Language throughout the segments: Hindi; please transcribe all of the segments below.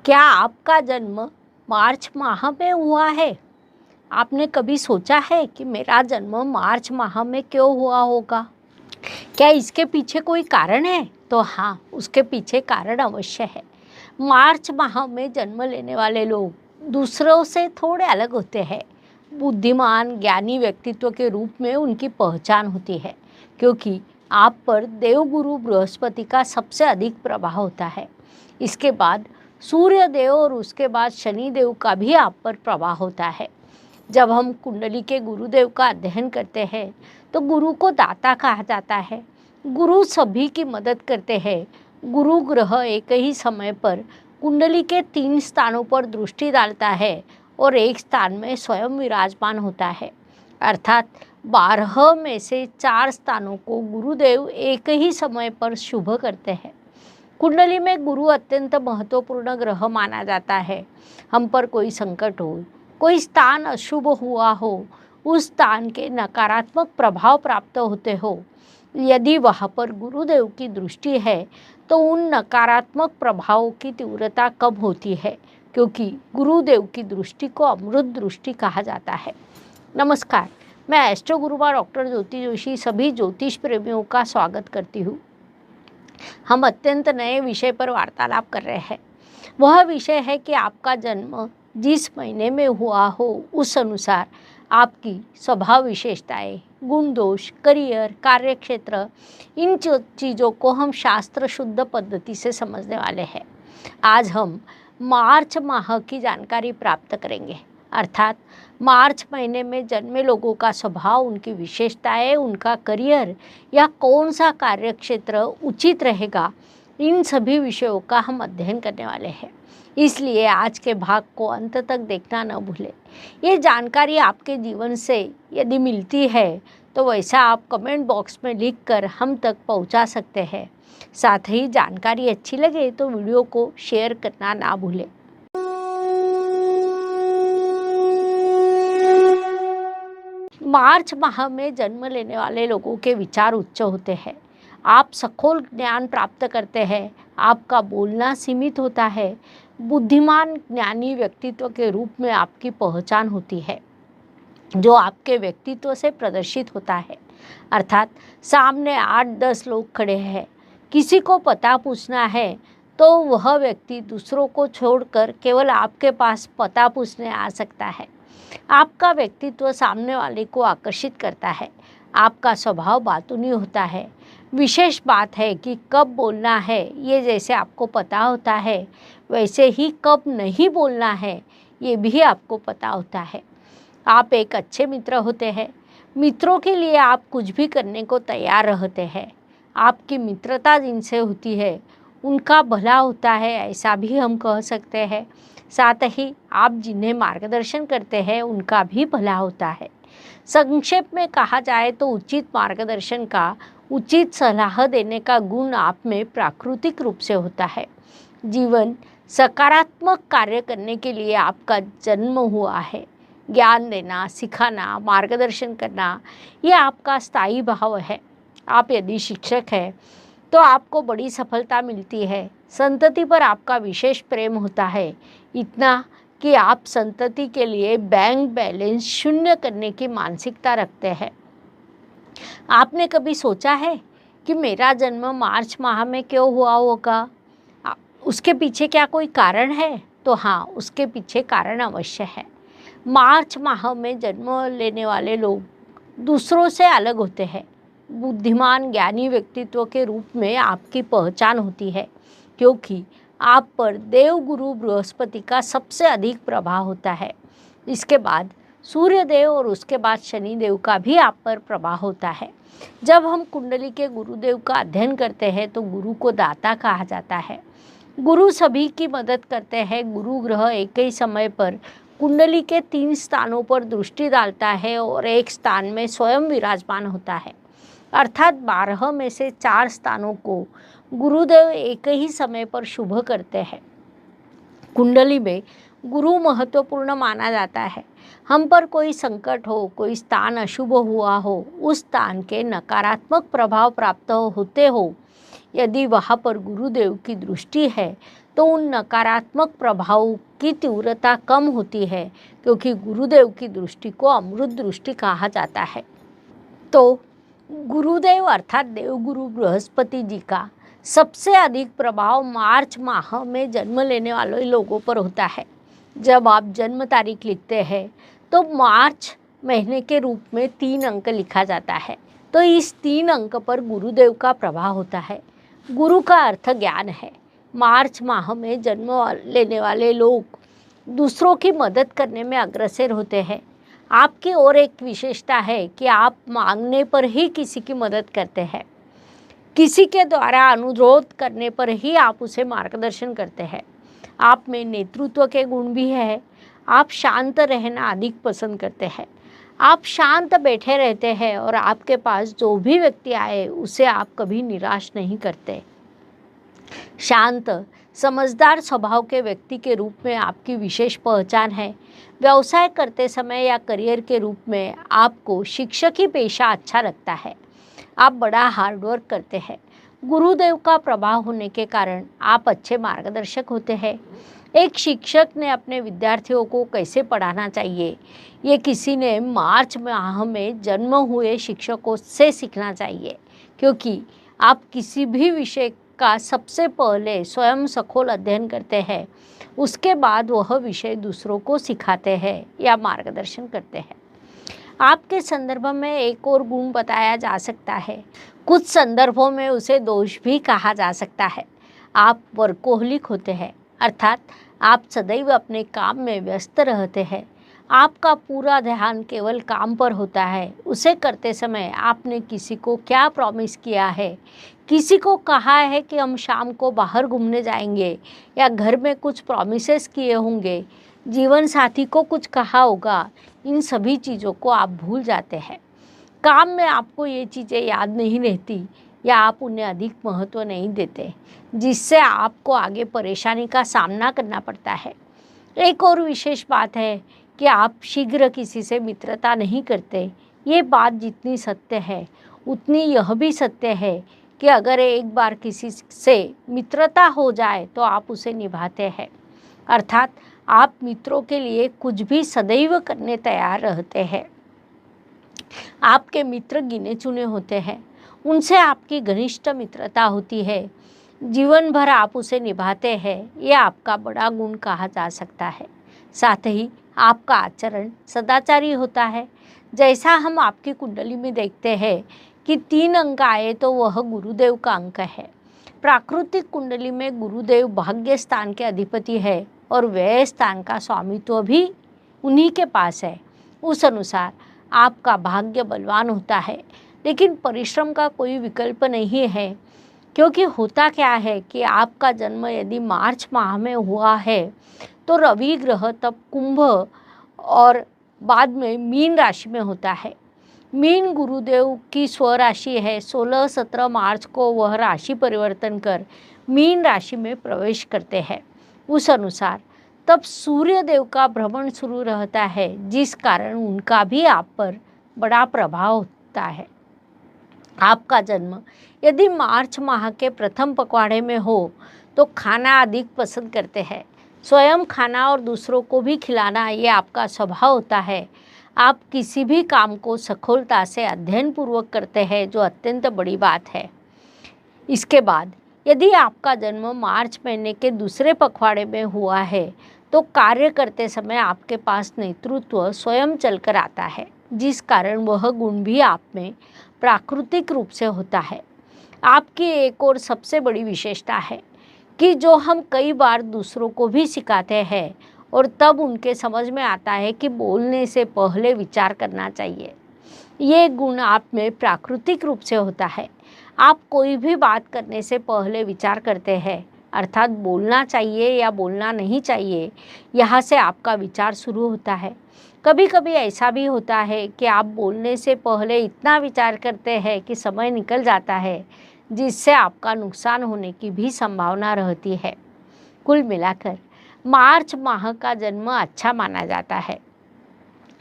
क्या आपका जन्म मार्च माह में हुआ है? आपने कभी सोचा है कि मेरा जन्म मार्च माह में क्यों हुआ होगा? क्या इसके पीछे कोई कारण है? तो हाँ, उसके पीछे कारण अवश्य है। मार्च माह में जन्म लेने वाले लोग दूसरों से थोड़े अलग होते हैं। बुद्धिमान, ज्ञानी व्यक्तित्व के रूप में उनकी पहचान होती है, क्योंकि आप पर देवगुरु बृहस्पति का सबसे अधिक प्रभाव होता है। इसके बाद सूर्य देव और उसके बाद शनि देव का भी आप पर प्रभाव होता है। जब हम कुंडली के गुरुदेव का अध्ययन करते हैं तो गुरु को दाता कहा जाता है। गुरु सभी की मदद करते हैं। गुरु ग्रह एक ही समय पर कुंडली के 3 स्थानों पर दृष्टि डालता है और एक स्थान में स्वयं विराजमान होता है। अर्थात 12 में से 4 स्थानों को गुरुदेव एक ही समय पर शुभ करते हैं। कुंडली में गुरु अत्यंत महत्वपूर्ण ग्रह माना जाता है। हम पर कोई संकट हो, कोई स्थान अशुभ हुआ हो, उस स्थान के नकारात्मक प्रभाव प्राप्त होते हो, यदि वहाँ पर गुरुदेव की दृष्टि है तो उन नकारात्मक प्रभावों की तीव्रता कम होती है, क्योंकि गुरुदेव की दृष्टि को अमृत दृष्टि कहा जाता है। नमस्कार, मैं एस्ट्रो गुरुमा डॉक्टर ज्योति जोशी सभी ज्योतिष प्रेमियों का स्वागत करती हूँ। हम अत्यंत नए विषय पर वार्तालाप कर रहे हैं। वह विषय है कि आपका जन्म जिस महीने में हुआ हो उस अनुसार आपकी स्वभाव विशेषताएं, गुण दोष, करियर, कार्यक्षेत्र, इन चीज़ों को हम शास्त्र शुद्ध पद्धति से समझने वाले हैं। आज हम मार्च माह की जानकारी प्राप्त करेंगे, अर्थात मार्च महीने में जन्मे लोगों का स्वभाव, उनकी विशेषताएं, उनका करियर या कौन सा कार्यक्षेत्र उचित रहेगा, इन सभी विषयों का हम अध्ययन करने वाले हैं। इसलिए आज के भाग को अंत तक देखना न भूलें। ये जानकारी आपके जीवन से यदि मिलती है तो वैसा आप कमेंट बॉक्स में लिखकर हम तक पहुंचा सकते हैं। साथ ही जानकारी अच्छी लगे तो वीडियो को शेयर करना ना भूलें। मार्च माह में जन्म लेने वाले लोगों के विचार उच्च होते हैं। आप सखोल ज्ञान प्राप्त करते हैं। आपका बोलना सीमित होता है। बुद्धिमान, ज्ञानी व्यक्तित्व के रूप में आपकी पहचान होती है, जो आपके व्यक्तित्व से प्रदर्शित होता है। अर्थात सामने 8-10 लोग खड़े हैं, किसी को पता पूछना है तो वह व्यक्ति दूसरों को छोड़कर केवल आपके पास पता पूछने आ सकता है। आपका व्यक्तित्व सामने वाले को आकर्षित करता है। आपका स्वभाव बातूनी होता है। विशेष बात है कि कब बोलना है ये जैसे आपको पता होता है, वैसे ही कब नहीं बोलना है ये भी आपको पता होता है। आप एक अच्छे मित्र होते हैं। मित्रों के लिए आप कुछ भी करने को तैयार रहते हैं। आपकी मित्रता जिनसे होती है उनका भला होता है, ऐसा भी हम कह सकते हैं। साथ ही आप जिन्हें मार्गदर्शन करते हैं उनका भी भला होता है। संक्षेप में कहा जाए तो उचित मार्गदर्शन का, उचित सलाह देने का गुण आप में प्राकृतिक रूप से होता है। जीवन सकारात्मक कार्य करने के लिए आपका जन्म हुआ है। ज्ञान देना, सिखाना, मार्गदर्शन करना ये आपका स्थायी भाव है। आप यदि शिक्षक हैं तो आपको बड़ी सफलता मिलती है। संतति पर आपका विशेष प्रेम होता है, इतना कि आप संतति के लिए बैंक बैलेंस शून्य करने की मानसिकता रखते हैं। आपने कभी सोचा है कि मेरा जन्म मार्च माह में क्यों हुआ होगा? उसके पीछे क्या कोई कारण है? तो हाँ, उसके पीछे कारण अवश्य है। मार्च माह में जन्म लेने वाले लोग दूसरों से अलग होते हैं। बुद्धिमान, ज्ञानी व्यक्तित्व के रूप में आपकी पहचान होती है, क्योंकि आप पर देवगुरु बृहस्पति का सबसे अधिक प्रभाव होता है। इसके बाद सूर्य देव और उसके बाद शनि देव का भी आप पर प्रभाव होता है। जब हम कुंडली के गुरुदेव का अध्ययन करते हैं तो गुरु को दाता कहा जाता है। गुरु सभी की मदद करते हैं। गुरु ग्रह एक ही समय पर कुंडली के 3 स्थानों पर दृष्टि डालता है और एक स्थान में स्वयं विराजमान होता है। अर्थात 12 में से 4 स्थानों को गुरुदेव एक ही समय पर शुभ करते हैं। कुंडली में गुरु महत्वपूर्ण माना जाता है। हम पर कोई संकट हो, कोई स्थान अशुभ हुआ हो, उस स्थान के नकारात्मक प्रभाव प्राप्त होते हो, यदि वहाँ पर गुरुदेव की दृष्टि है तो उन नकारात्मक प्रभाव की तीव्रता कम होती है, क्योंकि गुरुदेव की दृष्टि को अमृत दृष्टि कहा जाता है। तो गुरुदेव अर्थात देवगुरु बृहस्पति जी का सबसे अधिक प्रभाव मार्च माह में जन्म लेने वाले लोगों पर होता है। जब आप जन्म तारीख लिखते हैं तो मार्च महीने के रूप में 3 अंक लिखा जाता है। तो इस 3 अंक पर गुरुदेव का प्रभाव होता है। गुरु का अर्थ ज्ञान है। मार्च माह में जन्म लेने वाले लोग दूसरों की मदद करने में अग्रसर होते हैं। आपकी और एक विशेषता है कि आप मांगने पर ही किसी की मदद करते हैं। किसी के द्वारा अनुरोध करने पर ही आप उसे मार्गदर्शन करते हैं। आप में नेतृत्व के गुण भी है। आप शांत रहना अधिक पसंद करते हैं। आप शांत बैठे रहते हैं और आपके पास जो भी व्यक्ति आए उसे आप कभी निराश नहीं करते। शांत समझदार स्वभाव के व्यक्ति के रूप में आपकी विशेष पहचान है। व्यवसाय करते समय या करियर के रूप में आपको शिक्षक ही पेशा अच्छा लगता है। आप बड़ा हार्डवर्क करते हैं। गुरुदेव का प्रभाव होने के कारण आप अच्छे मार्गदर्शक होते हैं। एक शिक्षक ने अपने विद्यार्थियों को कैसे पढ़ाना चाहिए, ये किसी ने मार्च माह में जन्म हुए शिक्षकों से सीखना चाहिए, क्योंकि आप किसी भी विषय का सबसे पहले स्वयं सखोल अध्ययन करते हैं, उसके बाद वह विषय दूसरों को सिखाते हैं या मार्गदर्शन करते हैं। आपके संदर्भ में एक और गुण बताया जा सकता है, कुछ संदर्भों में उसे दोष भी कहा जा सकता है। आप वर्कोहलिक होते हैं, अर्थात आप सदैव अपने काम में व्यस्त रहते हैं। आपका पूरा ध्यान केवल काम पर होता है। उसे करते समय आपने किसी को क्या प्रॉमिस किया है, किसी को कहा है कि हम शाम को बाहर घूमने जाएंगे, या घर में कुछ प्रॉमिसेस किए होंगे, जीवन साथी को कुछ कहा होगा, इन सभी चीज़ों को आप भूल जाते हैं। काम में आपको ये चीज़ें याद नहीं रहती या आप उन्हें अधिक महत्व नहीं देते, जिससे आपको आगे परेशानी का सामना करना पड़ता है। एक और विशेष बात है कि आप शीघ्र किसी से मित्रता नहीं करते। ये बात जितनी सत्य है उतनी यह भी सत्य है कि अगर एक बार किसी से मित्रता हो जाए तो आप उसे निभाते हैं, अर्थात आप मित्रों के लिए कुछ भी सदैव करने तैयार रहते हैं। आपके मित्र गिने चुने होते हैं, उनसे आपकी घनिष्ठ मित्रता होती है, जीवन भर आप उसे निभाते हैं। ये आपका बड़ा गुण कहा जा सकता है। साथ ही आपका आचरण सदाचारी होता है। जैसा हम आपकी कुंडली में देखते हैं कि 3 अंक आए तो वह गुरुदेव का अंक है। प्राकृतिक कुंडली में गुरुदेव भाग्य स्थान के अधिपति है और व्यय स्थान का स्वामित्व भी उन्हीं के पास है। उस अनुसार आपका भाग्य बलवान होता है, लेकिन परिश्रम का कोई विकल्प नहीं है, क्योंकि होता क्या है कि आपका जन्म यदि मार्च माह में हुआ है तो रवि ग्रह तब कुंभ और बाद में मीन राशि में होता है। मीन गुरुदेव की स्वराशि है। 16-17 मार्च को वह राशि परिवर्तन कर मीन राशि में प्रवेश करते हैं। उस अनुसार तब सूर्य देव का भ्रमण शुरू रहता है, जिस कारण उनका भी आप पर बड़ा प्रभाव होता है। आपका जन्म यदि मार्च माह के प्रथम पखवाड़े में हो तो खाना अधिक पसंद करते हैं। स्वयं खाना और दूसरों को भी खिलाना ये आपका स्वभाव होता है। आप किसी भी काम को सखोलता से अध्ययन पूर्वक करते हैं, जो अत्यंत बड़ी बात है। इसके बाद यदि आपका जन्म मार्च महीने के दूसरे पखवाड़े में हुआ है तो कार्य करते समय आपके पास नेतृत्व स्वयं चलकर आता है, जिस कारण वह गुण भी आप में प्राकृतिक रूप से होता है। आपकी एक और सबसे बड़ी विशेषता है कि जो हम कई बार दूसरों को भी सिखाते हैं और तब उनके समझ में आता है कि बोलने से पहले विचार करना चाहिए। ये गुण आप में प्राकृतिक रूप से होता है। आप कोई भी बात करने से पहले विचार करते हैं, अर्थात बोलना चाहिए या बोलना नहीं चाहिए, यहाँ से आपका विचार शुरू होता है। कभी कभी ऐसा भी होता है कि आप बोलने से पहले इतना विचार करते हैं कि समय निकल जाता है, जिससे आपका नुकसान होने की भी संभावना रहती है। कुल मिलाकर मार्च माह का जन्म अच्छा माना जाता है।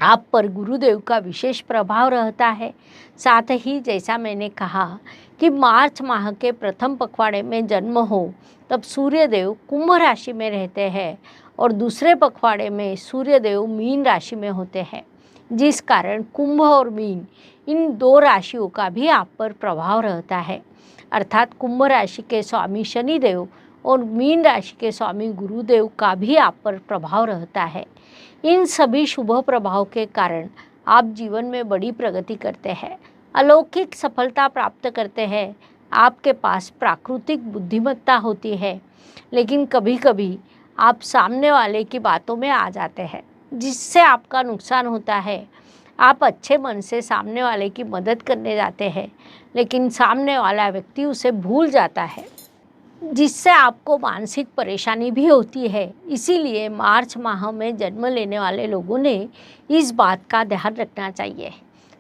आप पर गुरुदेव का विशेष प्रभाव रहता है। साथ ही जैसा मैंने कहा कि मार्च माह के प्रथम पखवाड़े में जन्म हो तब सूर्यदेव कुंभ राशि में रहते हैं और दूसरे पखवाड़े में सूर्यदेव मीन राशि में होते हैं, जिस कारण कुंभ और मीन इन दो राशियों का भी आप पर प्रभाव रहता है। अर्थात कुंभ राशि के स्वामी शनिदेव और मीन राशि के स्वामी गुरुदेव का भी आप पर प्रभाव रहता है। इन सभी शुभ प्रभाव के कारण आप जीवन में बड़ी प्रगति करते हैं, अलौकिक सफलता प्राप्त करते हैं। आपके पास प्राकृतिक बुद्धिमत्ता होती है, लेकिन कभी कभी आप सामने वाले की बातों में आ जाते हैं, जिससे आपका नुकसान होता है। आप अच्छे मन से सामने वाले की मदद करने जाते हैं, लेकिन सामने वाला व्यक्ति उसे भूल जाता है, जिससे आपको मानसिक परेशानी भी होती है। इसीलिए मार्च माह में जन्म लेने वाले लोगों ने इस बात का ध्यान रखना चाहिए।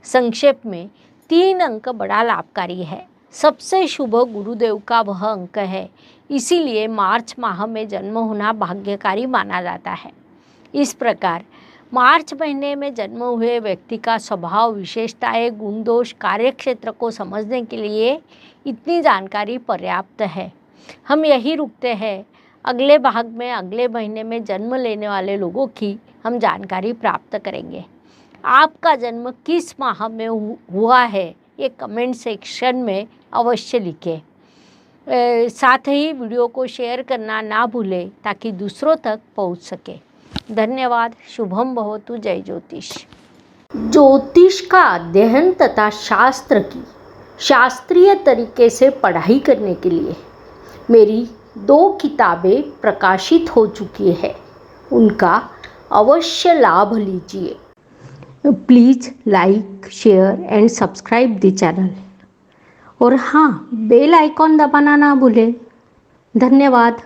संक्षेप में 3 अंक बड़ा लाभकारी है। सबसे शुभ गुरुदेव का वह अंक है, इसीलिए मार्च माह में जन्म होना भाग्यकारी माना जाता है। इस प्रकार मार्च महीने में जन्म हुए व्यक्ति का स्वभाव, विशेषताएं, गुण दोष, कार्यक्षेत्र को समझने के लिए इतनी जानकारी पर्याप्त है। हम यही रुकते हैं। अगले भाग में अगले महीने में जन्म लेने वाले लोगों की हम जानकारी प्राप्त करेंगे। आपका जन्म किस माह में हुआ है ये कमेंट सेक्शन में अवश्य लिखें। साथ ही वीडियो को शेयर करना ना भूलें ताकि दूसरों तक पहुंच सके। धन्यवाद। शुभम भवतु। जय ज्योतिष। ज्योतिष का अध्ययन तथा शास्त्र की शास्त्रीय तरीके से पढ़ाई करने के लिए मेरी 2 किताबें प्रकाशित हो चुकी है, उनका अवश्य लाभ लीजिए। Please like, share and subscribe the channel और हाँ, बेल आइकॉन दबाना ना भूलें। धन्यवाद।